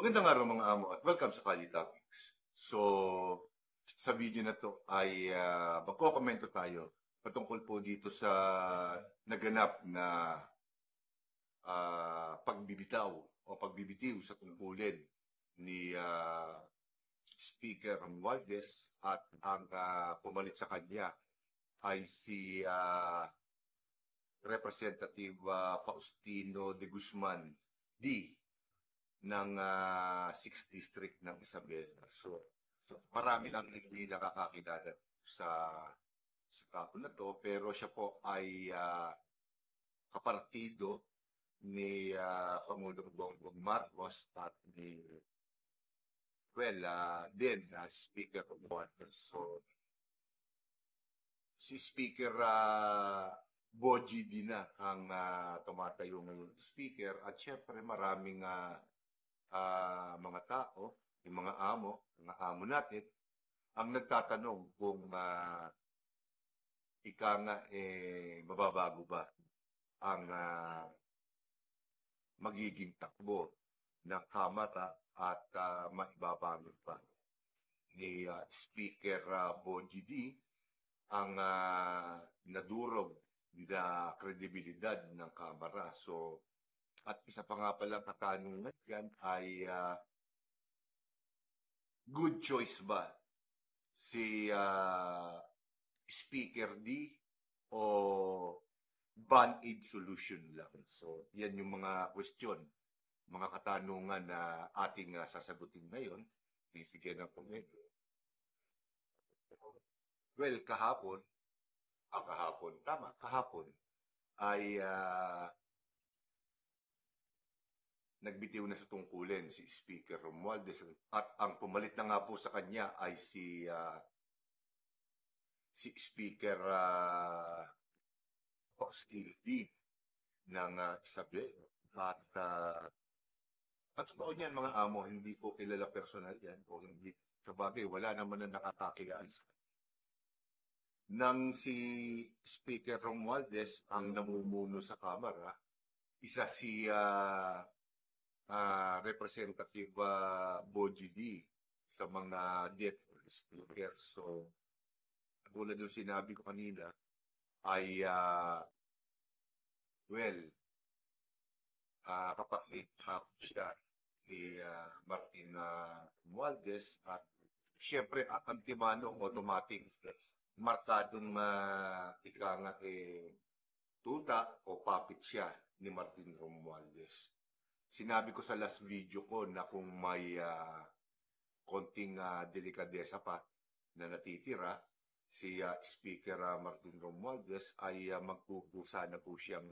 Magandang araw mga amo at welcome sa Kali Topics. So, sa video na to ay magkokomento tayo patungkol po dito sa naganap na pagbibitaw o pagbibitiw sa tungkulin ni Speaker Romualdez at ang pumalit sa kanya ay si Representative Faustino de Guzman D. ng 6th District ng Isabela. So marami lang hindi nakakakilala sa tao na to, pero siya po ay kapartido ni Pangulong Bongbong Marcos at ni Speaker Romualdez. So si Speaker Boji din na ang tumatayo ngayon speaker at syempre maraming mga tao, yung mga amo natin, ang nagtatanong kung ika nga mababago ba ang magiging takbo ng Kamara at maibabago ba ni Speaker Boji D ang nadurog na kredibilidad ng Kamara. So, at isa pa nga palang katanungan yan ay good choice ba si Speaker D o band-aid solution lang? So, yan yung mga question, mga katanungan na ating sasagutin ngayon. Bibigyan ng komento. Well, kahapon ay nagbitiw na sa tungkulin si Speaker Romualdez at ang pumalit na nga po sa kanya ay si Speaker Faustino D. ng Isabela. At totoo niyan mga amo, hindi po kilala personal yan o hindi. Sabagay, wala naman na nakakakilala. Nang si Speaker Romualdez ang namumuno sa Kamara, isa si Representative Boji D sa mga deputy speaker. So, tulad ng sinabi ko kanina, ay kapatid siya ni Martin Romualdez at siyempre antimanong automatic markadong tuta o puppet siya ni Martin Romualdez. Sinabi ko sa last video ko na kung may konting delikadesa pa na natitira, si Speaker Martin Romualdez ay magkukusa na po siyang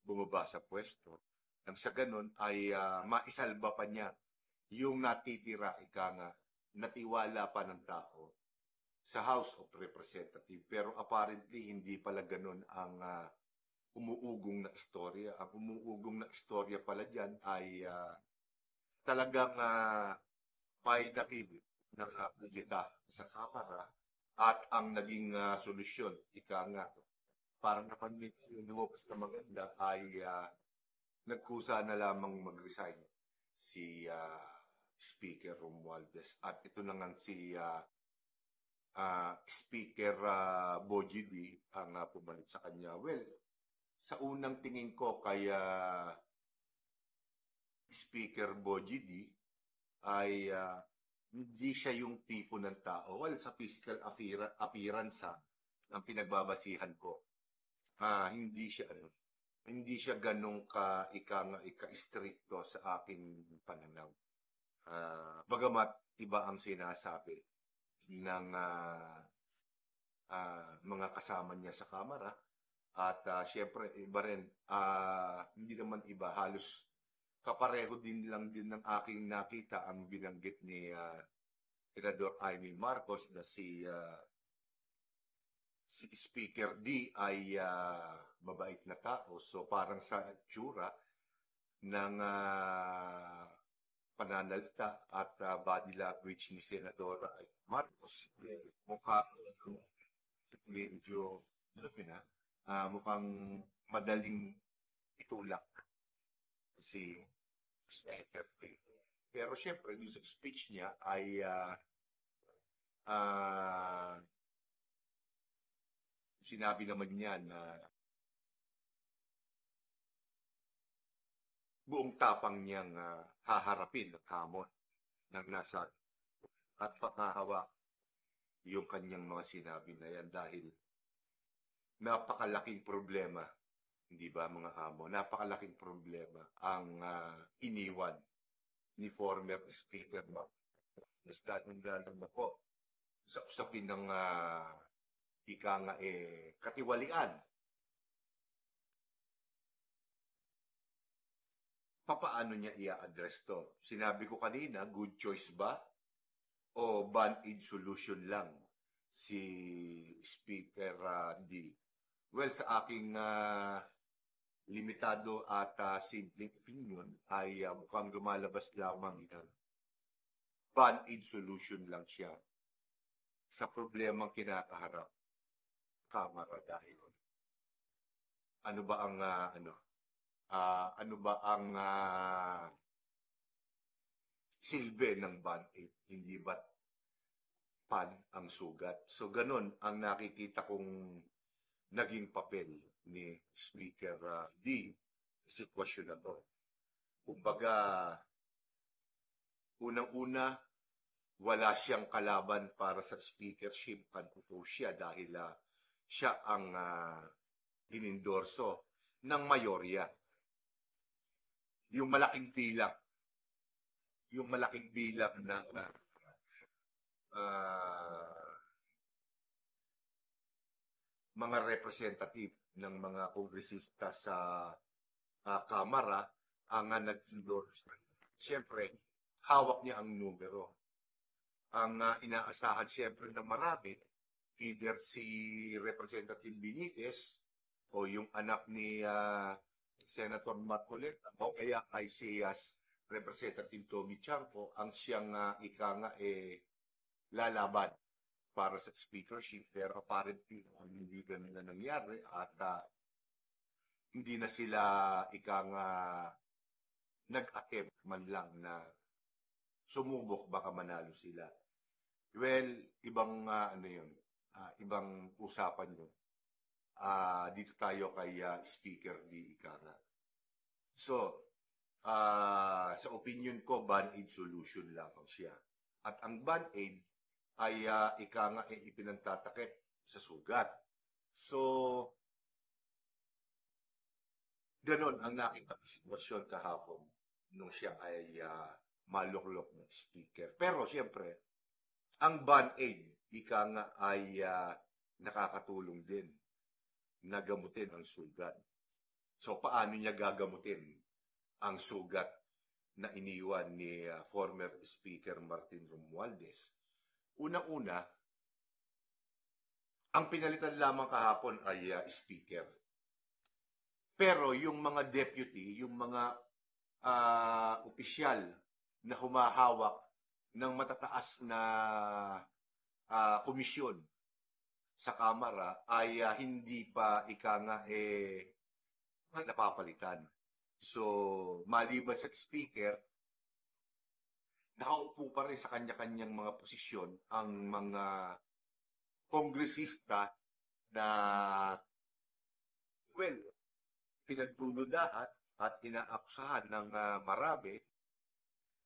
bumaba sa pwesto. Nang sa ganun ay maisalba pa niya yung natitira, natiwala pa ng tao sa House of Representatives. Pero apparently, hindi pala ganun ang umuugong na istorya. Ang umuugong na istorya pala dyan ay talagang may nakibig ng kudita sa Kamara at ang naging solusyon, parang lumabas na maganda ay nagkusa na lamang mag-resign si Speaker Romualdez. At ito na nga si Speaker Boji D ang pumalit sa kanya. Well, sa unang tingin ko kay Speaker Boji D ay hindi siya yung tipo ng tao. Well, sa physical appearance ang pinagbabasihan ko, hindi siya ganong ka-stricto sa aking pananaw. Bagamat iba ang sinasabi ng mga kasama niya sa Kamara at siyempre iba rin, hindi naman iba, halos kapareho din ng aking nakita ang binanggit ni Senador Amy Marcos na si Speaker D ay mabait na tao. So parang sa tsura ng pananalita at body language ni Senador Marcos, medyo mukhang madaling itulak si Speaker D. Pero syempre, yung sa speech niya ay ah, sinabi naman niya na buong tapang niyang haharapin ang hamon ng nasa at panghahawa yung kanyang mga sinabi na yan dahil napakalaking problema, hindi ba mga amo, napakalaking problema ang iniwan ni former Speaker mas lalong na po sa usapin ng ika nga katiwalian. Papaano niya i-address to? Sinabi ko kanina, good choice ba? O band-aid solution lang si Speaker D? Well, sa aking limitado at simpleng opinion ay mukhang lumalabas lamang band-aid solution lang siya sa problemang kinakaharap Kamara dahil ano ba ang silbi ng band-aid? Hindi ba pan ang sugat? So ganun ang nakikita kong naging papel ni Speaker D sa sitwasyon na to. Kumbaga, unang-una, wala siyang kalaban para sa speakership. Kanto siya dahil siya ang inendorso ng mayorya. Yung malaking bilang ng mga representative ng mga kongresista sa Kamara ang nag-endorse. Siyempre, hawak niya ang numero. Ang inaasahan siyempre ng marami, either si Representative Benitez o yung anak ni Senator Marcoleta o kaya ay si Representative Tommy Chanco ang siyang lalaban para sa speakership. Pero apparently, hindi ganun na nangyari at hindi na sila nag-attempt man lang na sumubok baka manalo sila. Well, ibang ibang usapan yun. Dito tayo kay Speaker D. Ikara. So, sa opinion ko, band-aid solution lamang siya. At ang band-aid ay ipinagtatakip sa sugat. So, ganon ang nakita ko sitwasyon kahapon nung siya ay maluklok ng speaker. Pero siyempre, ang band-aid, ay nakakatulong din na gamutin ang sugat. So, paano niya gagamutin ang sugat na iniwan ni former Speaker Martin Romualdez? Unang-una, ang pinalitan lamang kahapon ay speaker. Pero yung mga deputy, yung mga opisyal na humahawak ng matataas na komisyon sa Kamara ay hindi pa napapalitan. So, maliban sa speaker, nakaupo pa rin sa kanya-kanyang mga posisyon ang mga kongresista na, well, pinagdududahan at inaakusahan ng marami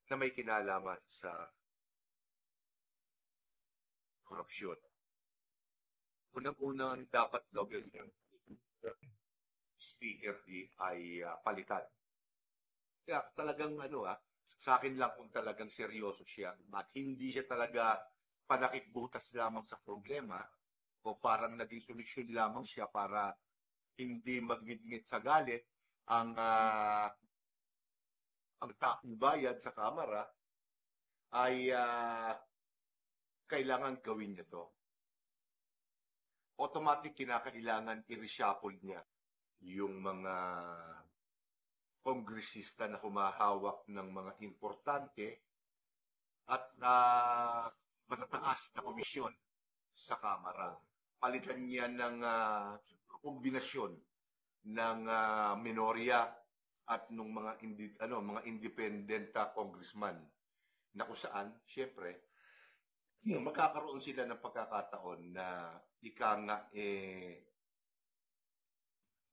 na may kinalaman sa korupsyon. Unang-unang dapat gawin ng speaker ay palitan. Kaya talagang sa akin lang kung talagang seryoso siya at hindi siya talaga panakipbutas lamang sa problema o parang naging solusyon lamang siya para hindi magngit-ngit sa galit ang taong bayad sa Kamara ay kailangan gawin niya to. Automatic kinakailangan i-reshuffle niya yung mga kongresista na humahawak ng mga importante at matataas na komisyon sa Kamara. Palitan niya ng kombinasyon ng minorya at nung mga independent congressman na kung saan, syempre, magkakaroon sila ng pagkakataon na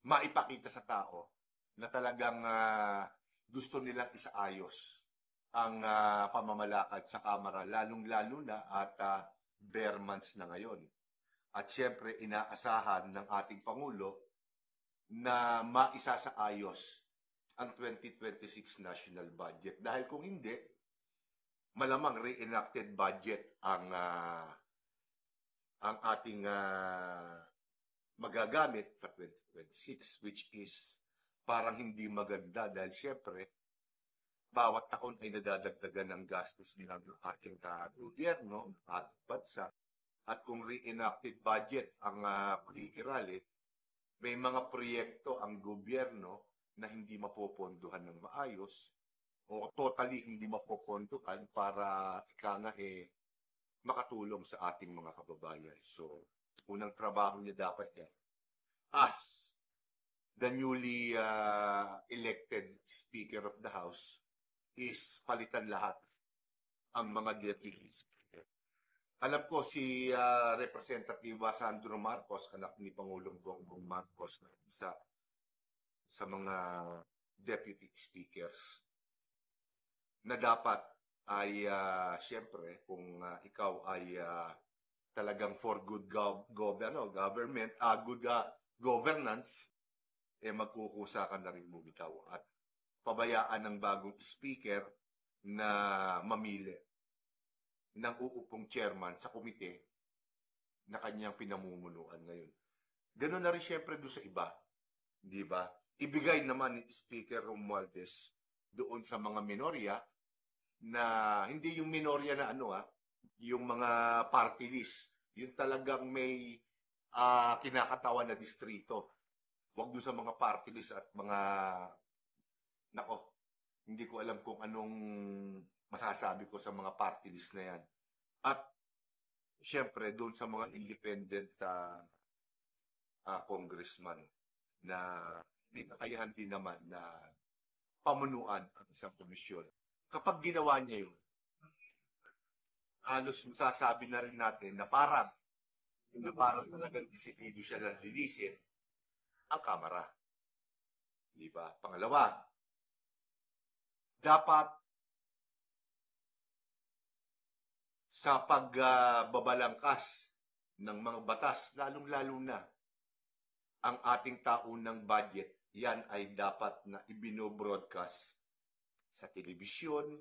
maipakita sa tao na talagang gusto nilang isaayos ang pamamalakad sa Kamara, lalong-lalo na at bare months na ngayon. At syempre, inaasahan ng ating Pangulo na maisasaayos ang 2026 national budget. Dahil kung hindi, malamang re-enacted budget ang ating magagamit sa 2026, which is parang hindi maganda dahil syempre, bawat taon ay nadadagdagan ng gastos ng ating gobyerno at bansa. At kung re-enacted budget ang pag-iirali, may mga proyekto ang gobyerno na hindi mapopondohan ng maayos o totally hindi mapopondohan para makatulong sa ating mga kababayan. So, unang trabaho niya dapat yan. As the newly elected Speaker of the House is palitan lahat ang mga deputies. Alam ko si Representative Sandro Marcos, anak ni Pangulong Bongbong Marcos, isa sa mga deputy speakers na dapat ay syempre kung ikaw ay talagang for good governance, magkukusa ka na rin bumitaw at pabayaan ng bagong speaker na mamili ng uupong chairman sa komite na kanyang pinamumunuan ngayon. Ganun na rin syempre doon sa iba. Di ba? Ibigay naman ni Speaker Romualdez doon sa mga minorya na hindi yung minorya na yung mga party list. Yung talagang may kinakatawan na distrito. Huwag doon sa mga party list at mga hindi ko alam kung anong masasabi ko sa mga party list na yan. At syempre doon sa mga independent congressman na may kakayahan din naman na pamunuan ang isang komisyon. Kapag ginawa niya yun, halos masasabi na rin natin na parang talagang disidido siya lang linisin ang Kamara. Diba? Pangalawa, dapat sa pagbabalangkas ng mga batas, lalong-lalo na ang ating taunang budget, yan ay dapat na ibino-broadcast sa telebisyon,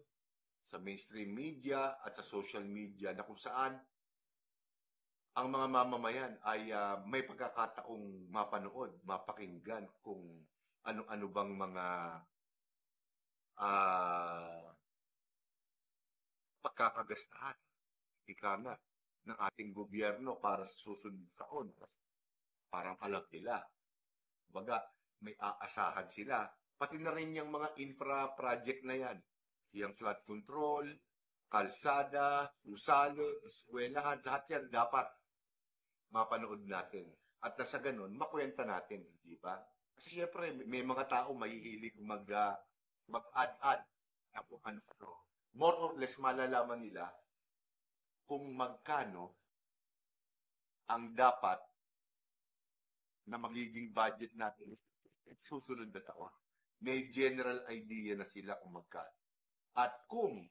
sa mainstream media at sa social media na kung saan ang mga mamamayan ay may pagkakataong mapanood, mapakinggan kung ano-ano bang mga pagkakagastahan ng ating gobyerno para sa susunod na taon. Parang alam nila. Baga, may aasahan sila. Pati na rin yung mga infra project na yan. Yung flood control, kalsada, usalo, eskwelahan, lahat yan dapat mapanood natin. At nasa ganun, makwenta natin, di ba? Kasi syempre, may mga tao mahihilig mag-add-add. More or less, malalaman nila kung magkano ang dapat na magiging budget natin susunod na taon. May general idea na sila kung magkano. At kung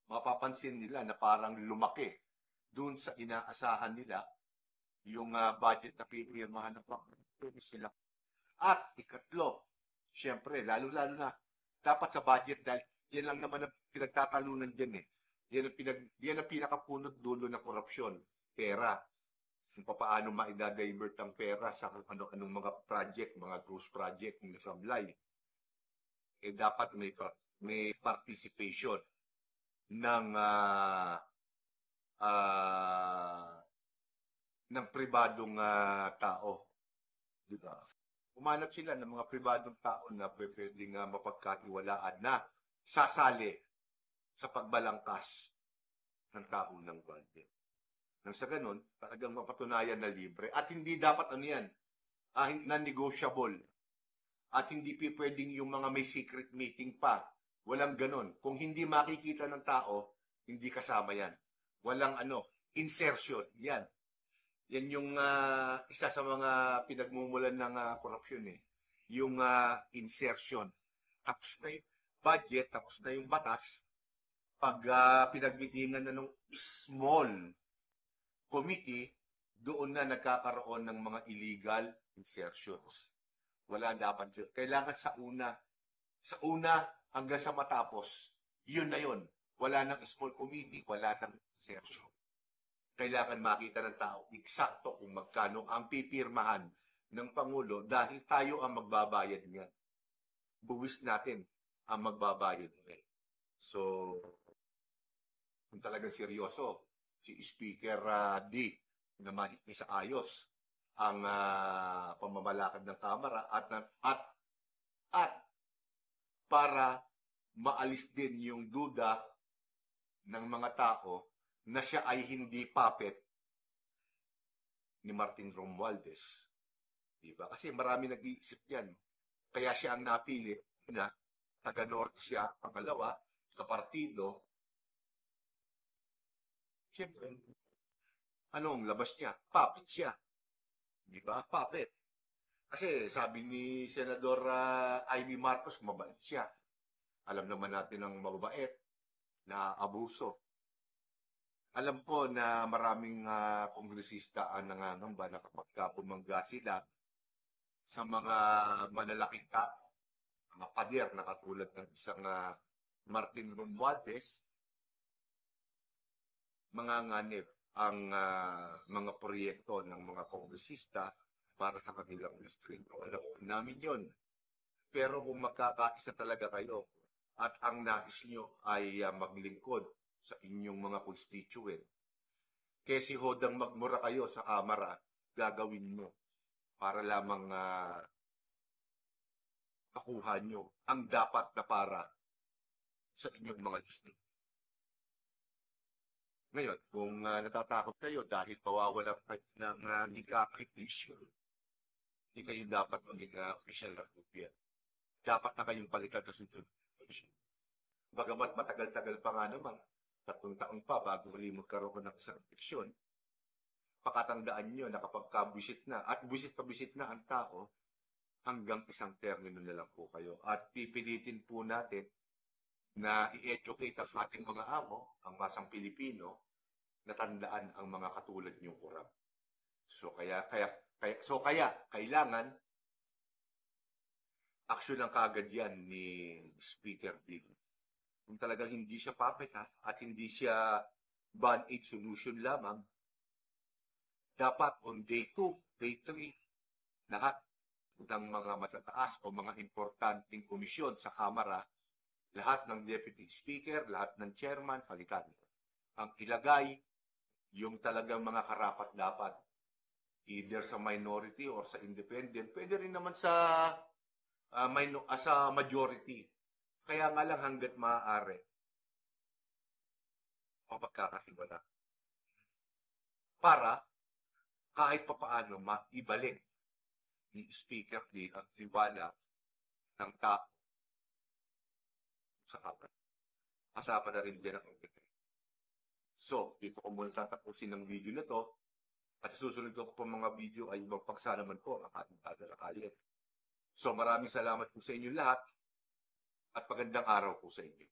mapapansin nila na parang lumaki dun sa inaasahan nila yung budget na pinirmahan ng Pangulo sila. At ikatlo, syempre, lalo-lalo na, dapat sa budget dahil yan lang naman ang pinagtatalunan dyan eh. Yan ang pinakapunot dulo ng korupsyon, pera. Kung paano maidadivert ang pera sa ano-anong mga project, mga gross project na sablay. Dapat may participation ng pribadong tao. Diba? Umanap sila ng mga pribadong tao na pwedeng mapagkatiwalaan na sasali sa pagbalangkas ng taunang budget. Nang sa ganun, talagang mapatunayan na libre. At hindi dapat yan, non-negotiable. At hindi pwedeng yung mga may secret meeting pa. Walang ganon. Kung hindi makikita ng tao, hindi kasama yan. Walang insertion. Yan. Yan yung isa sa mga pinagmumulan ng korupsyon eh. Yung insertion. Tapos na yung budget, tapos na yung batas. Pag pinagmitingan na ng small committee, doon na nagkakaroon ng mga illegal insertions. Wala dapat yun. Kailangan sa una hanggang sa matapos, yun na yun. Wala nang small committee, wala nang insertion. Kailangan makita ng tao eksakto kung magkano ang pipirmahan ng Pangulo dahil tayo ang magbabayad niyan. Buwis natin ang magbabayad niyan. So, kung talagang seryoso, si Speaker D na sa ayos ang pamamalakad ng Kamara at para maalis din yung duda ng mga tao na siya ay hindi puppet ni Martin Romualdez. Diba? Kasi marami nag-iisip yan. Kaya siya ang napili na taga-norte siya, pangalawa, sa partido. Siyempre, anong labas niya? Puppet siya. Diba? Puppet. Kasi sabi ni Senador Amy Marcos, mabait siya. Alam naman natin ang mababait na abuso. Alam ko na maraming kongresista ang nangangamba na kapag pumangga sila sa mga malalaking mga pader na katulad ng isang Martin Romualdez, manganganib ang mga proyekto ng mga kongresista para sa kanilang distrito. Alam namin yun. Pero kung magkakaisa talaga kayo at ang nais nyo ay maglingkod sa inyong mga constituent, kasi hodang magmura kayo sa Kamara, gagawin mo para lamang makuha nyo ang dapat na para sa inyong mga distrito. Ngayon, kung natatakot kayo dahil pawawalan ng ikakritisyon, hindi kayo dapat maging official ng gobyerno. Dapat na kayong palitan sa susunod. Bagamat matagal-tagal pa nga naman, 3 taon pa bago huli magkaroon ng isang eleksyon, pakatandaan nyo na kapag kabisit na, at bisit na ang tao, hanggang isang termino na lang po kayo. At pipilitin po natin na i-educate ang ating mga amo, ang masang Pilipino, na tandaan ang mga katulad niyong kurap. So kaya kailangan aksyon ang kaagad yan ni Speaker Big. Kung talagang hindi siya puppet at hindi siya band-aid solution lamang, dapat on day 2, day 3, lahat ng mga matataas o mga importanteng komisyon sa Kamara, lahat ng Deputy Speaker, lahat ng Chairman, palitan. Ang ilagay, yung talagang mga karapat-dapat, either sa minority or sa independent, pwede rin naman sa majority. Kaya nga lang hanggat maaari, mapagkakahiwala. Para kahit papaano maibalik ni Speaker D ang tiwala ng tao sa Kamara. Kasama na rin din ang OPP. So, dito ko muna tatapusin ng video na to. At sa susunod ko po mga video ay ibang paksa naman po ang ating tatalakayin. So, maraming salamat po sa inyo lahat at magandang araw po sa inyo.